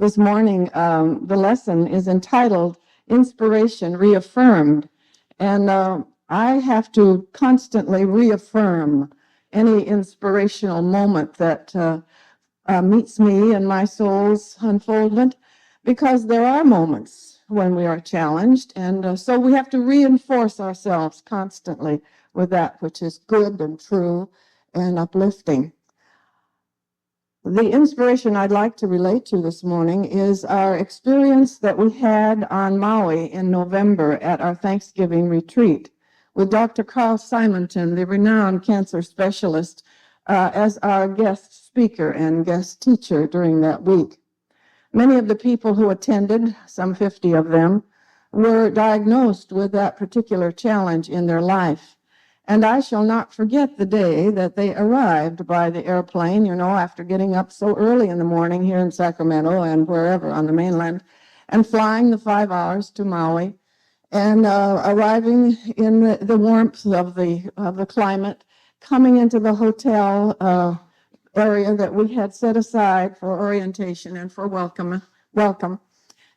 This morning, the lesson is entitled Inspiration Reaffirmed. And I have to constantly reaffirm any inspirational moment that meets me in my soul's unfoldment, because there are moments when we are challenged. And so we have to reinforce ourselves constantly with that which is good and true and uplifting. The inspiration I'd like to relate to this morning is our experience that we had on Maui in November at our Thanksgiving retreat with Dr. Carl Simonton, the renowned cancer specialist, as our guest speaker and guest teacher during that week. Many of the people who attended, some 50 of them, were diagnosed with that particular challenge in their life. And I shall not forget the day that they arrived by the airplane, after getting up so early in the morning here in Sacramento and wherever on the mainland, and flying the 5 hours to Maui, and arriving in the warmth of the climate, coming into the hotel area that we had set aside for orientation and for welcome.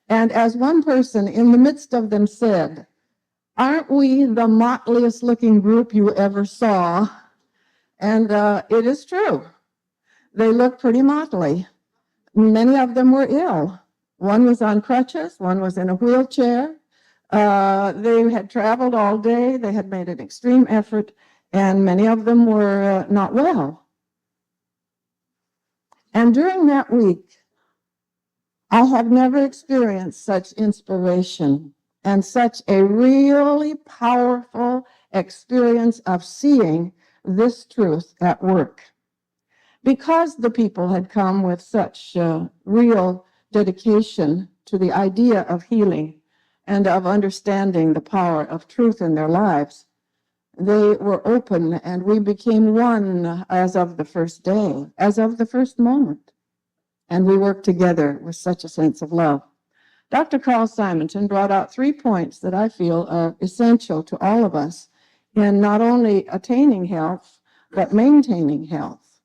And as one person in the midst of them said, "Aren't we the motliest looking group you ever saw?" And it is true. They look pretty motley. Many of them were ill. One was on crutches, one was in a wheelchair. They had traveled all day, they had made an extreme effort, and many of them were not well. And during that week, I have never experienced such inspiration and such a really powerful experience of seeing this truth at work. Because the people had come with such real dedication to the idea of healing and of understanding the power of truth in their lives, they were open, and we became one as of the first day, as of the first moment. And we worked together with such a sense of love. Dr. Carl Simonton brought out 3 points that I feel are essential to all of us in not only attaining health, but maintaining health.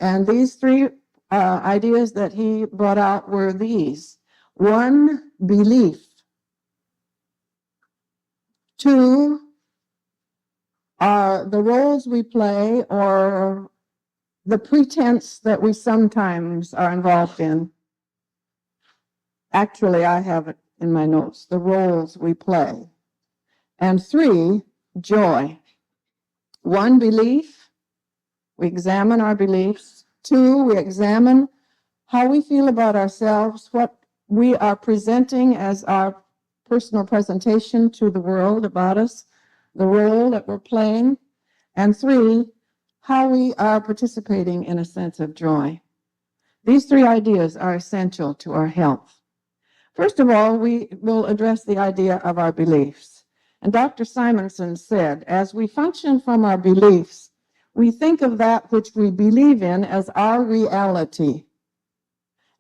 And these 3 ideas that he brought out were these. 1, belief. 2, are the roles we play or the pretense that we sometimes are involved in. Actually, I have it in my notes, the roles we play. And 3, joy. 1, belief. We examine our beliefs. 2, we examine how we feel about ourselves, what we are presenting as our personal presentation to the world about us, the role that we're playing. And 3, how we are participating in a sense of joy. These 3 ideas are essential to our health. First of all, we will address the idea of our beliefs. And Dr. Simonson said, as we function from our beliefs, we think of that which we believe in as our reality.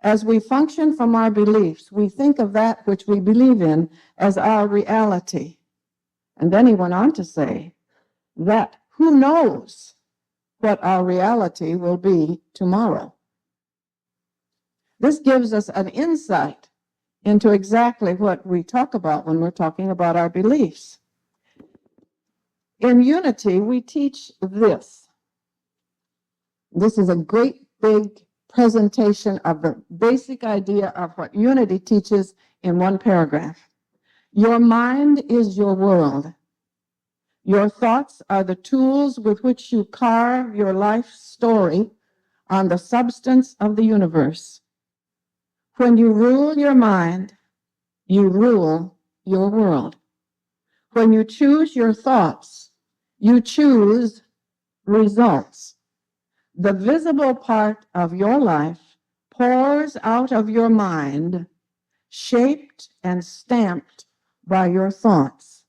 As we function from our beliefs, we think of that which we believe in as our reality. And then he went on to say that who knows what our reality will be tomorrow. This gives us an insight into exactly what we talk about when we're talking about our beliefs. In Unity, we teach this. This is a great big presentation of the basic idea of what Unity teaches in 1 paragraph. Your mind is your world. Your thoughts are the tools with which you carve your life story on the substance of the universe. When you rule your mind, you rule your world. When you choose your thoughts, you choose results. The visible part of your life pours out of your mind, shaped and stamped by your thoughts.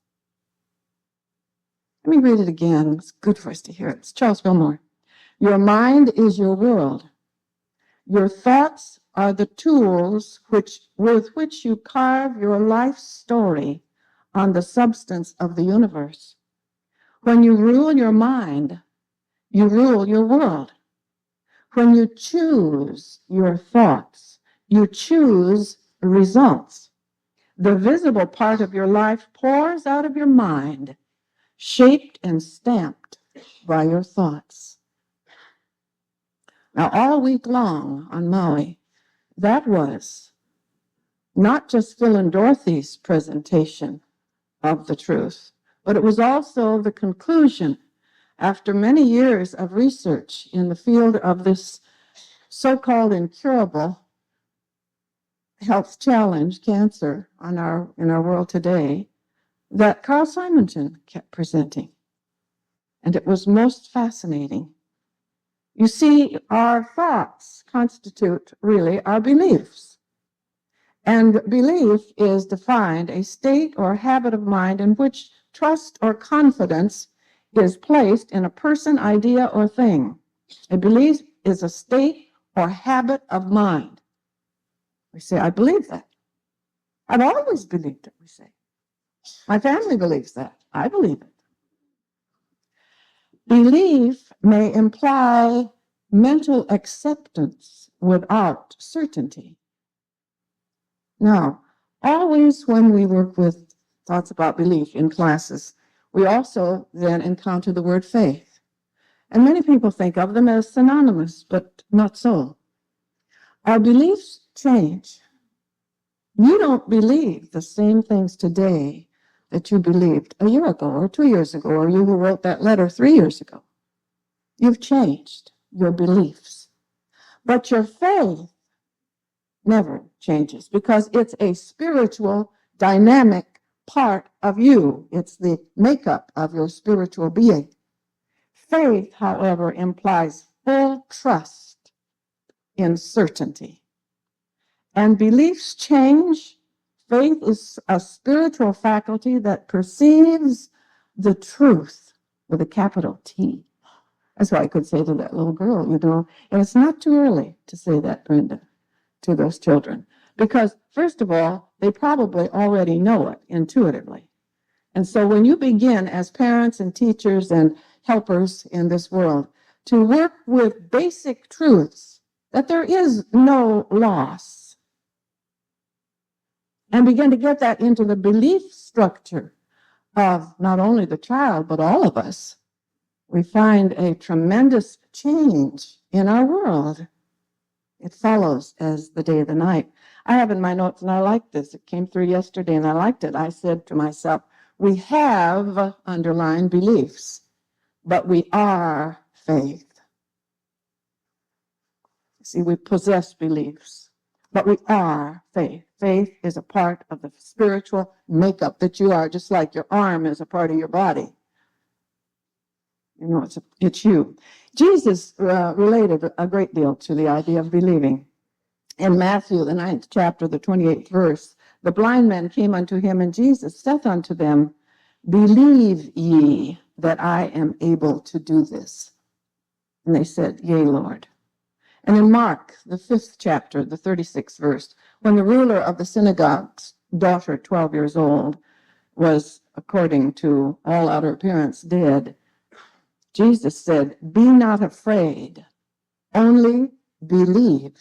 Let me read it again. It's good for us to hear it. It's Charles Fillmore. Your mind is your world. Your thoughts are the tools with which you carve your life story on the substance of the universe. When you rule your mind, you rule your world. When you choose your thoughts, You choose results. The visible part of your life pours out of your mind, shaped and stamped by your thoughts. Now, all week long on Maui, that was not just Phil and Dorothy's presentation of the truth, but it was also the conclusion after many years of research in the field of this so-called incurable health challenge, cancer, in our world today, that Carl Simonton kept presenting. And it was most fascinating. You see, our thoughts constitute really our beliefs. And belief is defined a state or habit of mind in which trust or confidence is placed in a person, idea, or thing. A belief is a state or habit of mind. We say, I believe that. I've always believed it, we say. My family believes that. I believe it. Belief may imply mental acceptance without certainty. Now, always when we work with thoughts about belief in classes, we also then encounter the word faith. And many people think of them as synonymous, but not so. Our beliefs change. You don't believe the same things today that you believed a year ago or 2 years ago, or you who wrote that letter 3 years ago. You've changed your beliefs. But your faith never changes because it's a spiritual, dynamic part of you. It's the makeup of your spiritual being. Faith, however, implies full trust in certainty. And beliefs change. Faith is a spiritual faculty that perceives the truth with a capital T. That's why I could say to that little girl, and it's not too early to say that, Brenda, to those children. Because, first of all, they probably already know it intuitively. And so when you begin as parents and teachers and helpers in this world to work with basic truths, that there is no loss, and begin to get that into the belief structure of not only the child, but all of us, we find a tremendous change in our world. It follows as the day of the night. I have in my notes, and I like this. It came through yesterday, and I liked it. I said to myself, we have underlying beliefs, but we are faith. See, we possess beliefs, but we are faith. Faith is a part of the spiritual makeup that you are, just like your arm is a part of your body. It's you. Jesus related a great deal to the idea of believing. In Matthew, the 9th chapter, the 28th verse, the blind men came unto him, and Jesus saith unto them, believe ye that I am able to do this? And they said, yea, Lord. And in Mark, the 5th chapter, the 36th verse, when the ruler of the synagogue's daughter, 12 years old, was, according to all outer appearance, dead, Jesus said, be not afraid, only believe.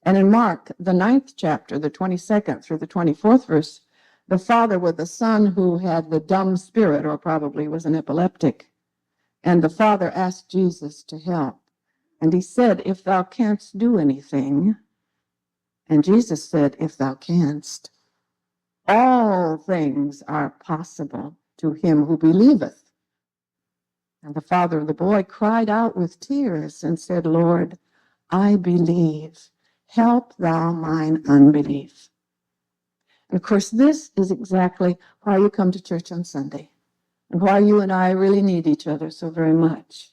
And in Mark, the 9th chapter, the 22nd through the 24th verse, the father with the son who had the dumb spirit, or probably was an epileptic, and the father asked Jesus to help. And he said, if thou canst do anything, and Jesus said, if thou canst, all things are possible to him who believeth. And the father of the boy cried out with tears and said, Lord, I believe. Help thou mine unbelief. And of course, this is exactly why you come to church on Sunday and why you and I really need each other so very much,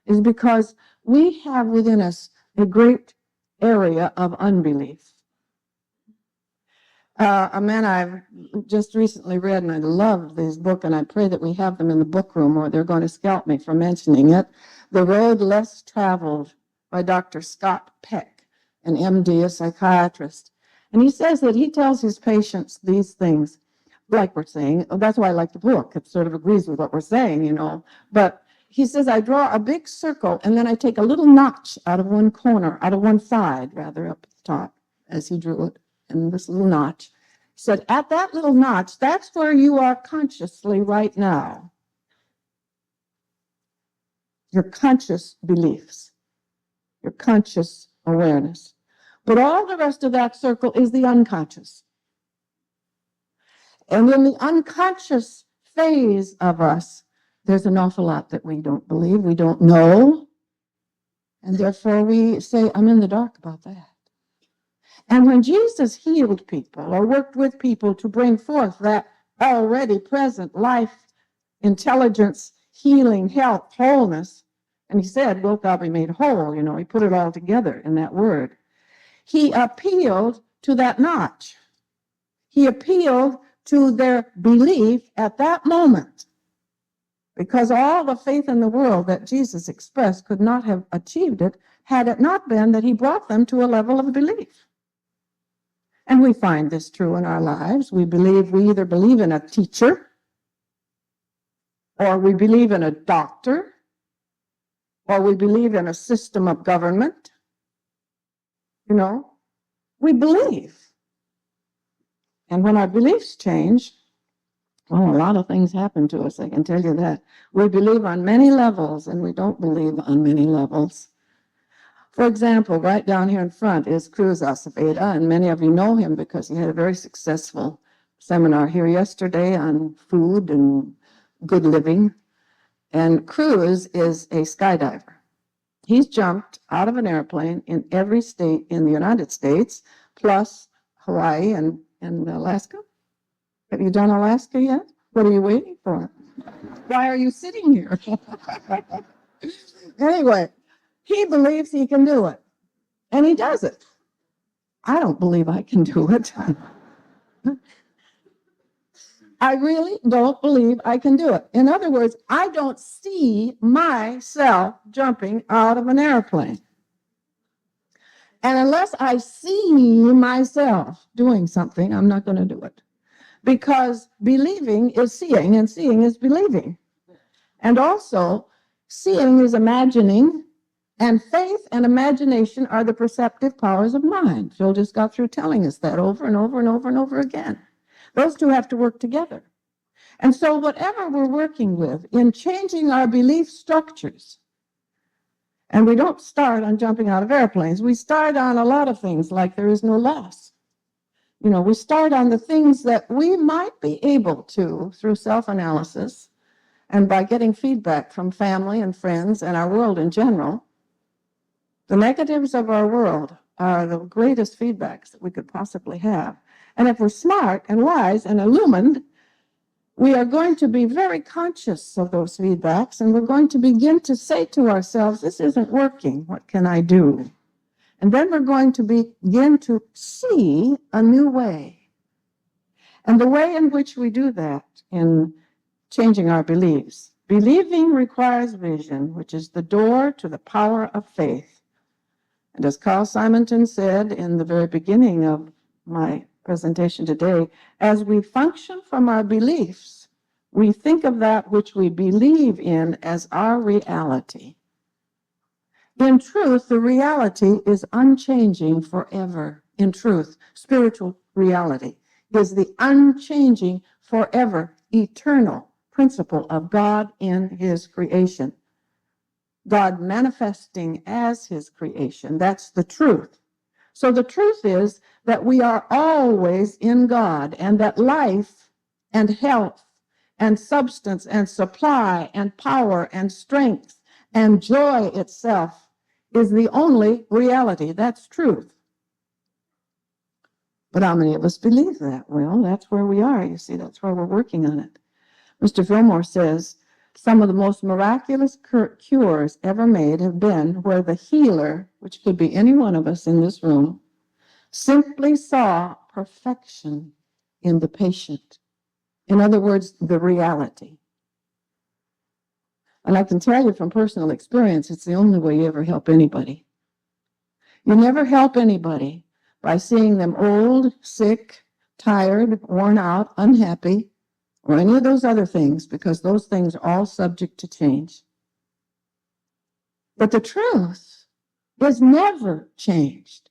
is because we have within us a great area of unbelief. A man I've just recently read, and I love this book, and I pray that we have them in the book room, or they're going to scalp me for mentioning it, The Road Less Traveled by Dr. Scott Peck, an MD, a psychiatrist. And he says that he tells his patients these things, like we're saying. That's why I like the book. It sort of agrees with what we're saying, But he says, I draw a big circle, and then I take a little notch out of one corner, out of one side, rather, up at the top, as he drew it, and this little notch. He said, at that little notch, that's where you are consciously right now. Your conscious beliefs, your conscious awareness. But all the rest of that circle is the unconscious. And in the unconscious phase of us, there's an awful lot that we don't believe, we don't know, and therefore we say, I'm in the dark about that. And when Jesus healed people or worked with people to bring forth that already present life, intelligence, healing, health, wholeness, and he said, wilt thou be made whole? You know, he put it all together in that word. He appealed to that notch. He appealed to their belief at that moment, because all the faith in the world that Jesus expressed could not have achieved it had it not been that he brought them to a level of belief. And we find this true in our lives. We either believe in a teacher, or we believe in a doctor, or we believe in a system of government. You know, we believe. And when our beliefs change, well, a lot of things happen to us, I can tell you that. We believe on many levels, and we don't believe on many levels. For example, right down here in front is Cruz Acevedo, and many of you know him because he had a very successful seminar here yesterday on food and good living. And Cruz is a skydiver. He's jumped out of an airplane in every state in the United States, plus Hawaii and Alaska. Have you done Alaska yet? What are you waiting for? Why are you sitting here? Anyway, he believes he can do it, and he does it. I don't believe I can do it. I really don't believe I can do it. In other words, I don't see myself jumping out of an airplane. And unless I see myself doing something, I'm not going to do it. Because believing is seeing, and seeing is believing. And also, seeing is imagining, and faith and imagination are the perceptive powers of mind. Phil just got through telling us that over and over and over and over again. Those two have to work together. And so whatever we're working with in changing our belief structures, and we don't start on jumping out of airplanes, we start on a lot of things like there is no loss. You know, we start on the things that we might be able to, through self-analysis and by getting feedback from family and friends and our world in general. The negatives of our world are the greatest feedbacks that we could possibly have. And if we're smart and wise and illumined, we are going to be very conscious of those feedbacks, and we're going to begin to say to ourselves, this isn't working, what can I do? And then we're going to begin to see a new way. And the way in which we do that in changing our beliefs, believing requires vision, which is the door to the power of faith. And as Carl Simonton said in the very beginning of my presentation today, as we function from our beliefs, we think of that which we believe in as our reality. In truth, the reality is unchanging forever. In truth, spiritual reality is the unchanging, forever, eternal principle of God in his creation. God manifesting as his creation. That's the truth. So the truth is that we are always in God, and that life and health and substance and supply and power and strength and joy itself is the only reality. That's truth. But how many of us believe that? Well, that's where we are, you see. That's why we're working on it. Mr. Fillmore says, some of the most miraculous cures ever made have been where the healer, which could be any one of us in this room, simply saw perfection in the patient. In other words, the reality. And I can tell you from personal experience, it's the only way you ever help anybody. You never help anybody by seeing them old, sick, tired, worn out, unhappy, or any of those other things, because those things are all subject to change. But the truth is never changed.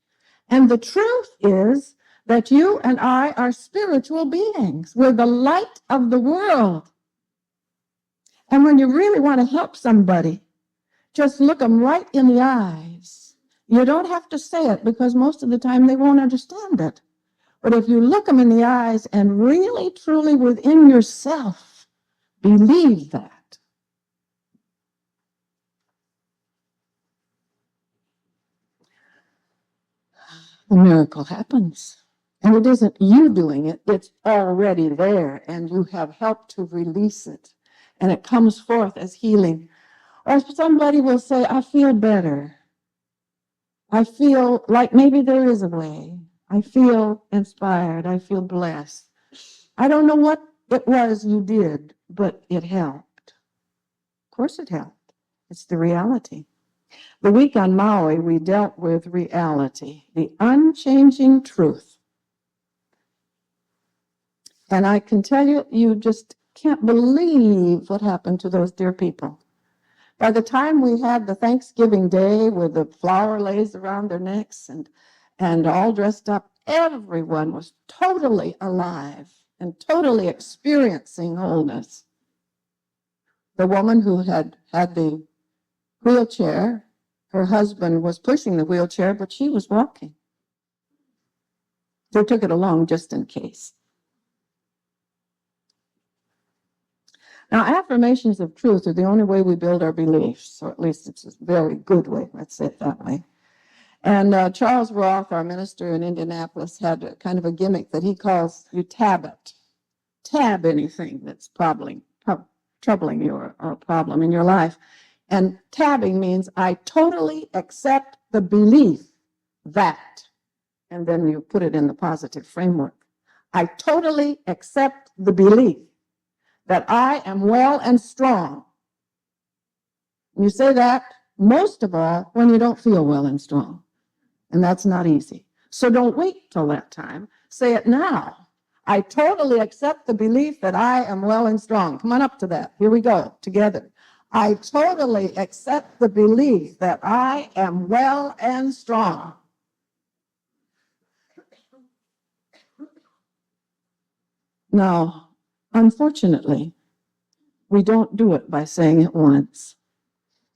And the truth is that you and I are spiritual beings. We're the light of the world. And when you really want to help somebody, just look them right in the eyes. You don't have to say it because most of the time they won't understand it. But if you look them in the eyes and really, truly within yourself, believe that, the miracle happens. And it isn't you doing it, it's already there, and you have helped to release it. And it comes forth as healing. Or somebody will say, I feel better. I feel like maybe there is a way. I feel inspired. I feel blessed. I don't know what it was you did, but it helped. Of course it helped. It's the reality. The week on Maui, we dealt with reality, the unchanging truth. And I can tell you, you just can't believe what happened to those dear people. By the time we had the Thanksgiving Day with the flower lays around their necks and all dressed up, everyone was totally alive and totally experiencing wholeness. The woman who had the wheelchair, her husband was pushing the wheelchair, but she was walking. They took it along just in case. Now, affirmations of truth are the only way we build our beliefs, or at least it's a very good way, let's say it that way. And Charles Roth, our minister in Indianapolis, had a kind of a gimmick that he calls you tab it. Tab anything that's troubling you or a problem in your life. And tabbing means I totally accept the belief that, and then you put it in the positive framework. I totally accept the belief that I am well and strong. You say that most of all when you don't feel well and strong. And that's not easy. So don't wait till that time. Say it now. I totally accept the belief that I am well and strong. Come on up to that. Here we go, together. I totally accept the belief that I am well and strong. Now, unfortunately, we don't do it by saying it once.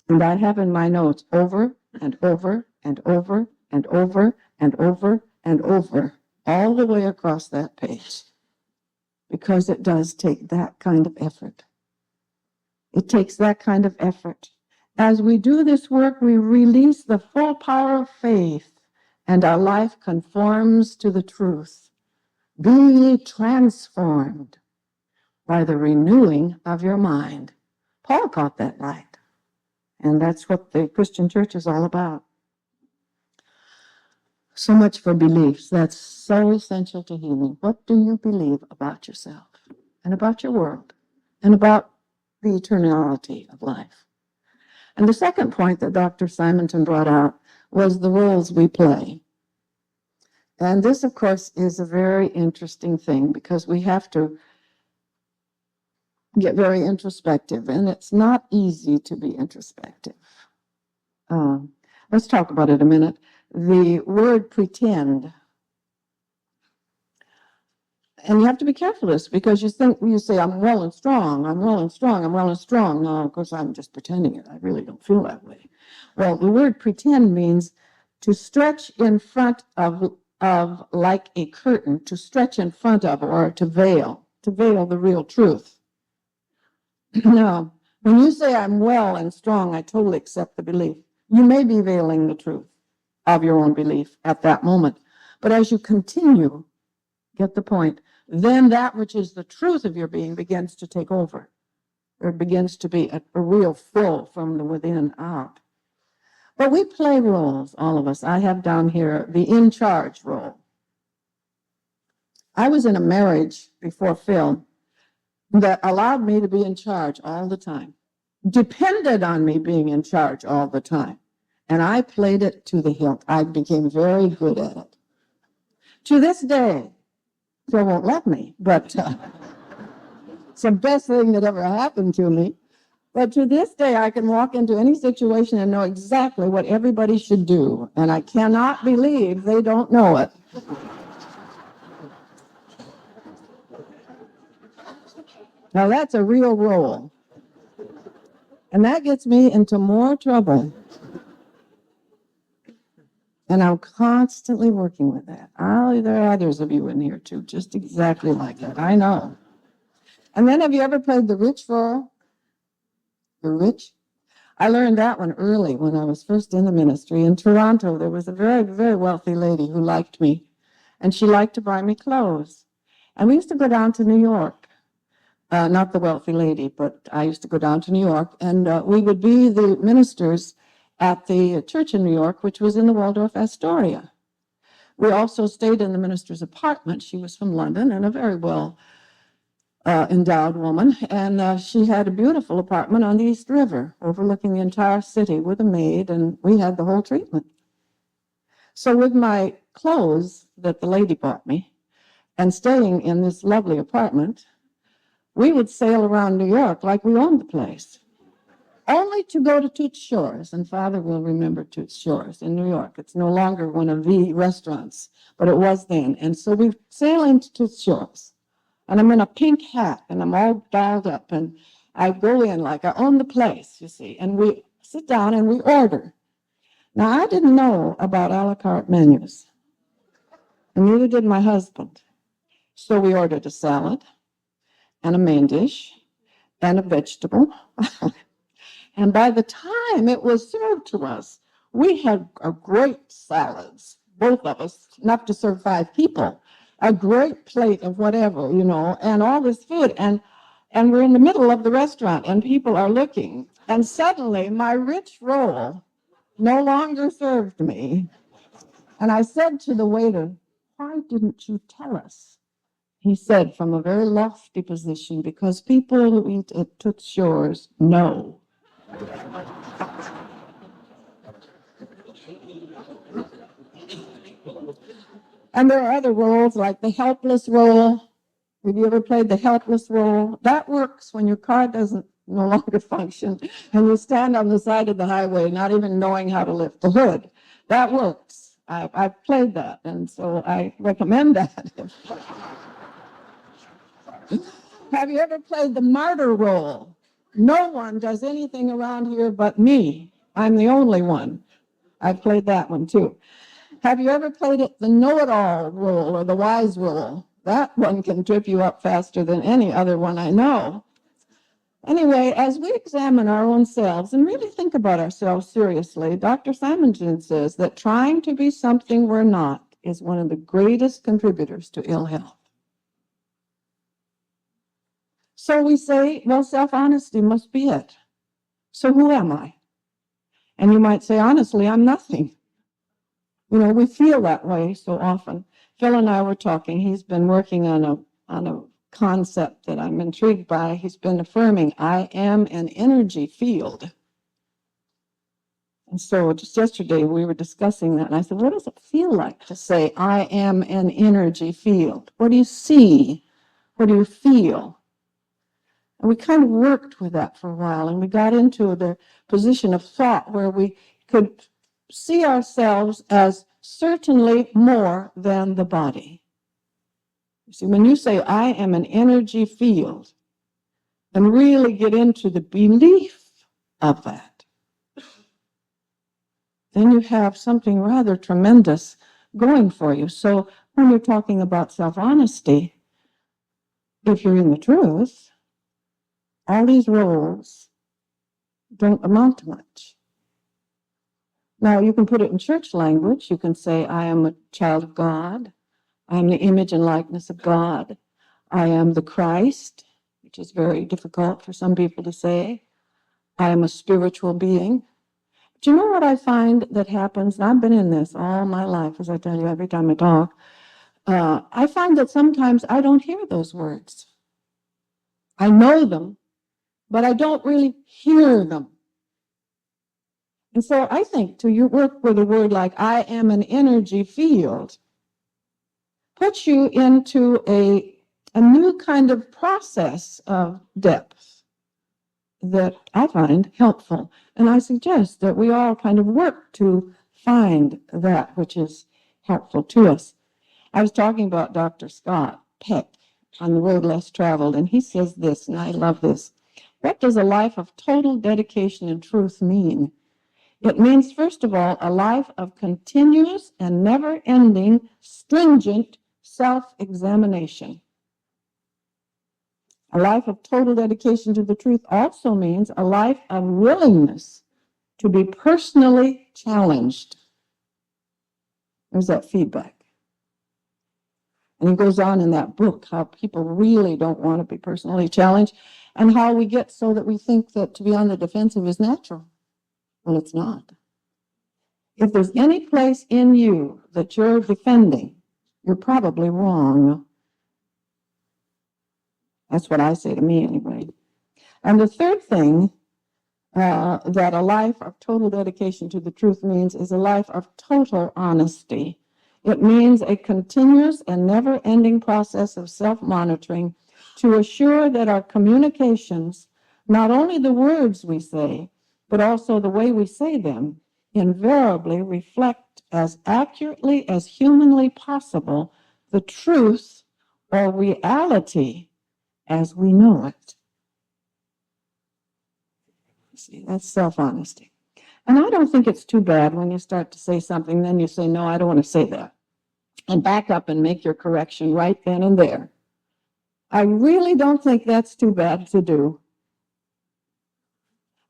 And I have in my notes over and over and over and over and over and over, all the way across that page. Because it does take that kind of effort. It takes that kind of effort. As we do this work, we release the full power of faith, and our life conforms to the truth. Be ye transformed by the renewing of your mind. Paul caught that right. And that's what the Christian church is all about. So much for beliefs. That's so essential to healing. What do you believe about yourself and about your world and about the eternality of life? And the second point that Dr. Simonton brought out was the roles we play. And this, of course, is a very interesting thing because we have to get very introspective, and it's not easy to be introspective. Let's talk about it a minute. The word pretend. And you have to be careful of this because you say, I'm well and strong, I'm well and strong, I'm well and strong. No, of course, I'm just pretending it. I really don't feel that way. Well, the word pretend means to stretch in front of like a curtain, to stretch in front of or to veil the real truth. Now, when you say I'm well and strong, I totally accept the belief. You may be veiling the truth of your own belief at that moment. But as you continue, get the point, then that which is the truth of your being begins to take over. There begins to be a real flow from the within out. But we play roles, all of us. I have down here the in charge role. I was in a marriage before Phil that allowed me to be in charge all the time, depended on me being in charge all the time. And I played it to the hilt. I became very good at it. To this day, Phil won't let me, but it's the best thing that ever happened to me. But to this day, I can walk into any situation and know exactly what everybody should do. And I cannot believe they don't know it. Now, that's a real role. And that gets me into more trouble. And I'm constantly working with that. There are others of you in here, too, just exactly like that. I know. And then have you ever played the rich role? The rich? I learned that one early when I was first in the ministry. In Toronto, there was a very, very wealthy lady who liked me, and she liked to buy me clothes. And we used to go down to New York. Not the wealthy lady, but I used to go down to New York, and we would be the ministers at the church in New York, which was in the Waldorf Astoria. We also stayed in the minister's apartment. She was from London and a very well endowed woman, and she had a beautiful apartment on the East River overlooking the entire city with a maid, and we had the whole treatment. So with my clothes that the lady bought me and staying in this lovely apartment, we would sail around New York like we owned the place, only to go to Toots Shores, and Father will remember Toots Shores in New York. It's no longer one of the restaurants, but it was then. And so we sail into Toots Shores. And I'm in a pink hat, and I'm all dolled up, and I go in like I own the place, you see, and we sit down and we order. Now, I didn't know about a la carte menus, and neither did my husband. So we ordered a salad and a main dish and a vegetable. And by the time it was served to us, we had a great salads, both of us, enough to serve 5 people. A great plate of whatever, and all this food. And we're in the middle of the restaurant, and people are looking. And suddenly, my rich roll no longer served me. And I said to the waiter, "Why didn't you tell us?" He said from a very lofty position, "Because people who eat at Toots Shores know." And there are other roles like the helpless role. Have you ever played the helpless role? That works when your car doesn't no longer function and you stand on the side of the highway not even knowing how to lift the hood. That works. I've played that, and so I recommend that. Have you ever played the martyr role? No one does anything around here but me. I'm the only one. I've played that one too. Have you ever played it, the know-it-all role or the wise role? That one can trip you up faster than any other one I know. Anyway, as we examine our own selves and really think about ourselves seriously, Dr. Simonton says that trying to be something we're not is one of the greatest contributors to ill health. So we say, well, self-honesty must be it. So who am I? And you might say, honestly, I'm nothing. We feel that way so often. Phil and I were talking. He's been working on a concept that I'm intrigued by. He's been affirming, I am an energy field. And so just yesterday we were discussing that, and I said, what does it feel like to say, I am an energy field? What do you see? What do you feel? And we kind of worked with that for a while, and we got into the position of thought where we could see ourselves as certainly more than the body. You see, when you say, I am an energy field, and really get into the belief of that, then you have something rather tremendous going for you. So when you're talking about self-honesty, if you're in the truth, all these roles don't amount to much. Now, you can put it in church language. You can say, I am a child of God. I am the image and likeness of God. I am the Christ, which is very difficult for some people to say. I am a spiritual being. Do you know what I find that happens? And I've been in this all my life, as I tell you every time I talk. I find that sometimes I don't hear those words. I know them, but I don't really hear them. And so I think to you work with a word like I am an energy field puts you into a new kind of process of depth that I find helpful. And I suggest that we all kind of work to find that which is helpful to us. I was talking about Dr. Scott Peck on The Road Less Traveled, and he says this, and I love this. What does a life of total dedication and truth mean? It means, first of all, a life of continuous and never-ending, stringent self-examination. A life of total dedication to the truth also means a life of willingness to be personally challenged. There's that feedback. And he goes on in that book how people really don't want to be personally challenged and how we get so that we think that to be on the defensive is natural. Well, it's not. If there's any place in you that you're defending, you're probably wrong. That's what I say to me anyway. And the third thing that a life of total dedication to the truth means is a life of total honesty. It means a continuous and never-ending process of self-monitoring to assure that our communications, not only the words we say, but also the way we say them, invariably reflect as accurately as humanly possible the truth or reality as we know it. See, that's self-honesty. And I don't think it's too bad when you start to say something, then you say, no, I don't want to say that. And back up and make your correction right then and there. I really don't think that's too bad to do.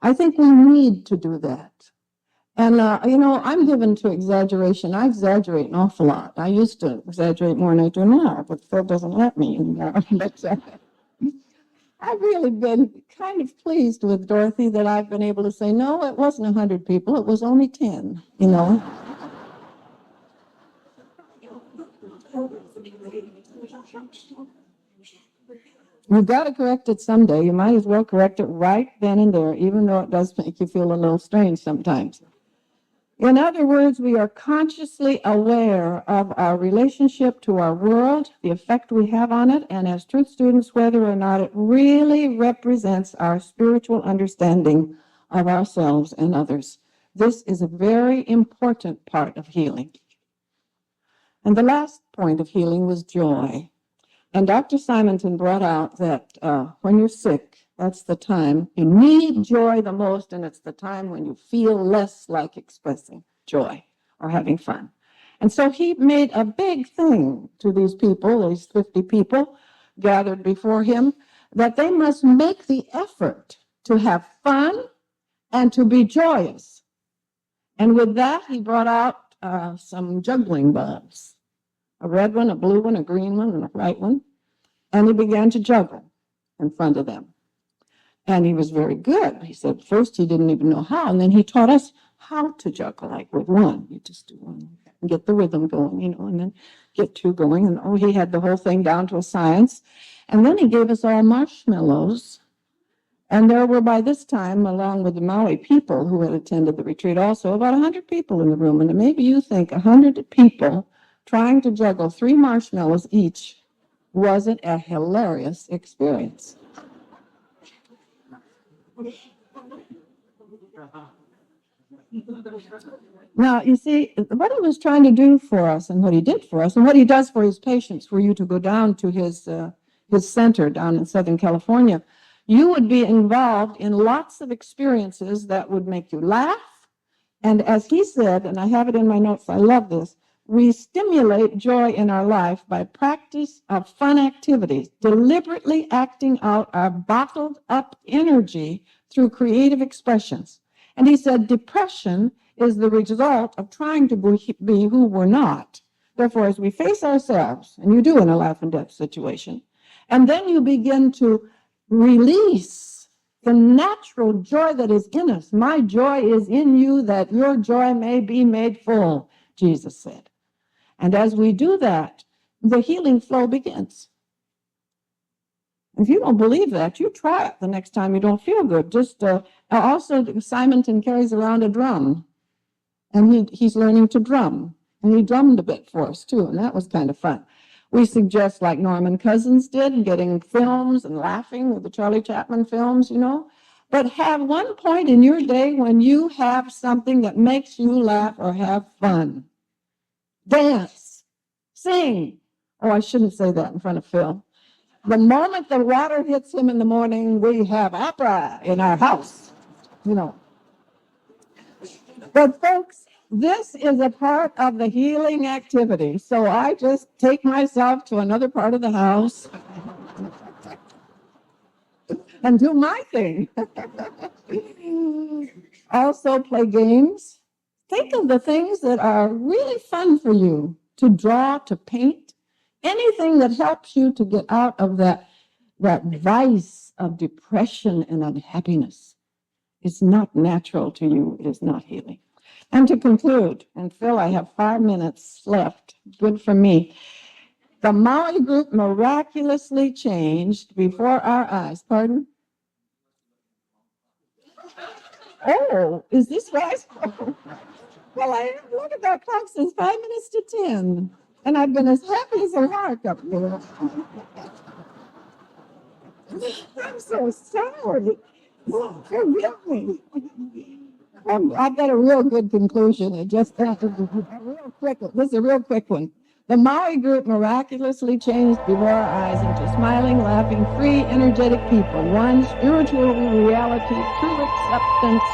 I think we need to do that. And, I'm given to exaggeration. I exaggerate an awful lot. I used to exaggerate more than I do now, but Phil doesn't let me anymore. I've really been kind of pleased with Dorothy that I've been able to say, no, it wasn't 100 people, it was only 10, You've got to correct it someday. You might as well correct it right then and there, even though it does make you feel a little strange sometimes. In other words, we are consciously aware of our relationship to our world, the effect we have on it, and as truth students, whether or not it really represents our spiritual understanding of ourselves and others. This is a very important part of healing. And the last point of healing was joy. And Dr. Simonton brought out that when you're sick, that's the time you need joy the most, and it's the time when you feel less like expressing joy or having fun. And so he made a big thing to these people, these 50 people gathered before him, that they must make the effort to have fun and to be joyous. And with that, he brought out some juggling balls, a red one, a blue one, a green one, and a white one. And he began to juggle in front of them. And he was very good. He said first he didn't even know how, and then he taught us how to juggle, like with one. You just do one and get the rhythm going, and then get two going. And he had the whole thing down to a science. And then he gave us all marshmallows. And there were, by this time, along with the Maui people who had attended the retreat also, about 100 people in the room. And maybe you think 100 people trying to juggle 3 marshmallows each wasn't a hilarious experience. Now, you see, what he was trying to do for us and what he did for us and what he does for his patients, for you to go down to his center down in Southern California, you would be involved in lots of experiences that would make you laugh. And as he said, and I have it in my notes, I love this, we stimulate joy in our life by practice of fun activities, deliberately acting out our bottled up energy through creative expressions. And he said depression is the result of trying to be who we're not. Therefore, as we face ourselves, and you do in a life and death situation, and then you begin to release the natural joy that is in us. My joy is in you, that your joy may be made full, Jesus said. And as we do that, the healing flow begins. If you don't believe that, you try it the next time you don't feel good. Just also, Simonton carries around a drum, and he's learning to drum. And he drummed a bit for us, too, and that was kind of fun. We suggest, like Norman Cousins did, getting films and laughing with the Charlie Chaplin films, But have one point in your day when you have something that makes you laugh or have fun. Dance, sing. Oh, I shouldn't say that in front of Phil. The moment the water hits him in the morning, we have opera in our house, you know. But folks, this is a part of the healing activity. So I just take myself to another part of the house and do my thing. Also play games. Think of the things that are really fun for you to draw, to paint, anything that helps you to get out of that vice of depression and unhappiness. It's not natural to you. It is not healing. And to conclude, and Phil, I have 5 minutes left. Good for me. The Maui group miraculously changed before our eyes. Pardon? Oh, is this right? Well, I haven't looked at that clock since 5 minutes to 10, and I've been as happy as a lark up here. I'm so sorry. Forgive me. I've got a real good conclusion. It just a real quick. This is a real quick one. The Maui group miraculously changed before our eyes into smiling, laughing, free, energetic people. One, spiritual reality, true acceptance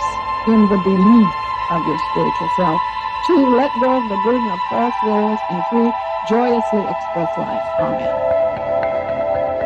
in the belief of your spiritual self. Two, let go of the burden of false roles. And three, joyously express life. Amen.